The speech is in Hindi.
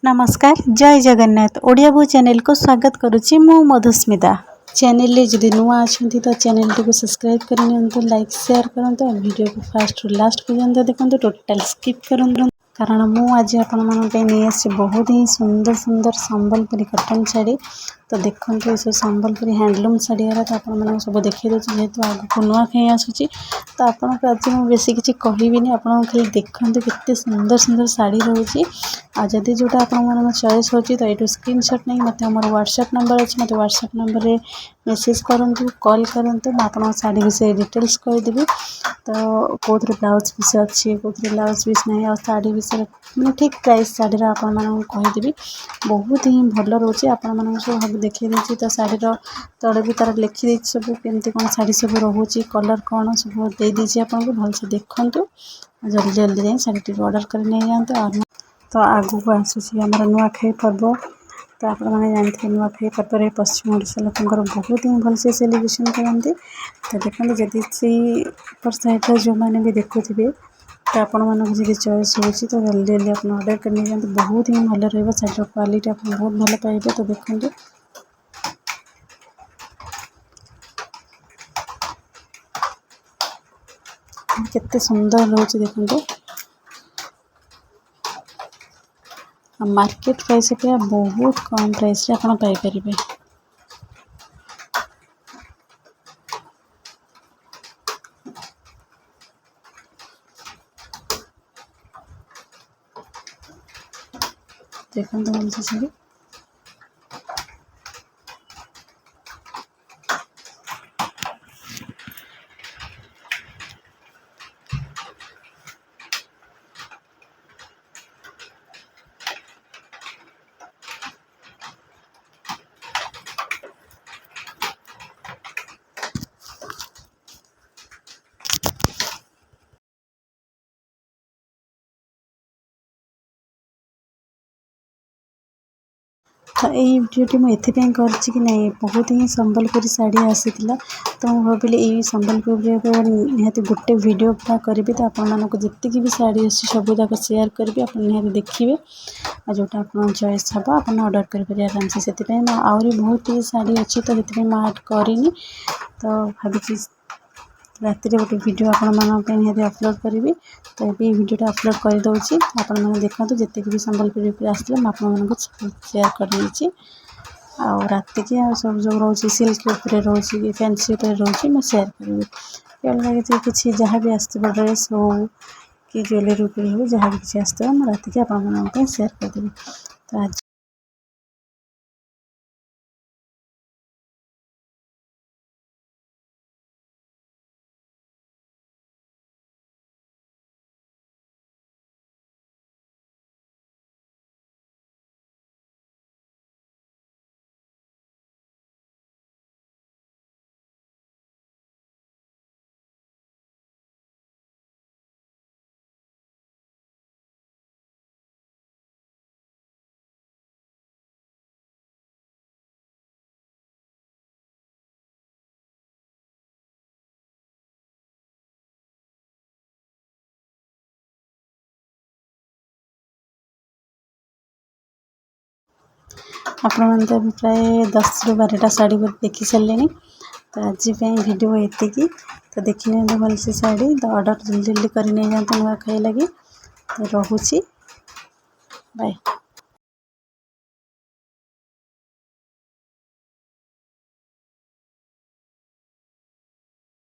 नमस्कार जय जगन्नाथ ओडिया भू चैनल को स्वागत करुच्ची मु मधुस्मिता। चैनल रे जदि नुआ अच्छी तो चैनल टी को सब्सक्राइब करनी लाइक शेयर करूँ वीडियो को फास्ट रु लास्ट पर्यंत देखते टोटाल स्किप करूँ कारण मु आज नहीं बहुत ही सुंदर सुंदर संबलपुरी कटन शाड़ी तो देखो ये सब संबलपुरी हैंडलूम शाड़ी तो आप सब देखी दूसरी जेहतु आगे नुआखाई आसूँ तो आपको आज मुझे बेसी किसी कहबी आप खाली देखते केते सुंदर सुंदर शाड़ी रोचे आदि जोटा आप चॉइस होची तो ये स्क्रीनशॉट नहीं मत मोर व्हाट्सएप नंबर अच्छे मत व्हाट्सएप नंबर रे मेसेज करूँ कॉल करूँ आप शाड़ी विषय डिटेल्स कहीदेवी तो कौन ब्लाउज पीस अच्छी कौन ब्लाउज पीस नहीं आ शाड़ी विषय मैं ठीक प्राइस शाढ़ीर आपदेवी बहुत ही भल रोचे आपण सब देखी देती तो शाढ़ीर तले भी तार लिखी सब केमती कौन शाढ़ी सब रोचे कलर कौन सब देदी आपको भलसे देखूँ जल्दी जल्दी जाए शाढ़ी ऑर्डर कर नहीं जाते तो आगू को आसूसी आम नुआखाई पर्व तो आप जानते हैं नुआखाई पर्व पश्चिम ओडिशा लोक बहुत ही भलसे सेलिब्रेशन करते तो देखते जदि साइड जो मैंने भी देखुवे तो आपड़ी चॉइस होती तो जल्दी जल्दी आप ऑर्डर करने जाते बहुत ही भल रहा शाढ़ीर क्वालिटी आप बहुत भल पाइबे तो देखते केते सुंदर रोचे देखते मार्केट प्राइस अपेक्षा बहुत कम प्राइस रे आप पाइपर देखते भलसे शाढ़ी तो यही वीडियोटी मुझे करछि कि नहीं बहुत ही संबलपुरी शाड़ी आसी तो मुझे भाविली यही संबलपुरी निहाती गोटे वीडियो पूरा करी तो आपको जितकी भी शाड़ी अच्छी सब जाक शेयर करी आप निहाती देखिए आ जोटा आप चॉइस हम आप ऑर्डर करेंगे आराम से आहरी बहुत ही शाड़ी अच्छी तो ये आड करनी तो भावी राति गोटे वीडियो आपण निहाती अपलोड करी तो ये वीडियोटा अपलोड करदे आपने देखो जितने भी संबलपुरी आसते आपको शेयर कर राति की सब जो रोचे सिल्क उपर रोचे फैंसी उपर रोचे मैं शेयर करी अलग किसी जहाँ भी आसो ड्रेस हो कि ज्वेलरी उपर हो जहाँ भी किसी आसो मैं राति की आप शेयर करदेवी तो आज आपण तो प्राय 10 ରୁ 12टा शाड़ी देखी सारे तो आज वीडियो ये तो देखने भलसे शाड़ी तो ऑर्डर जल्दी जल्दी कर नहीं जाते नुआखाई लगी तो रोची बाय।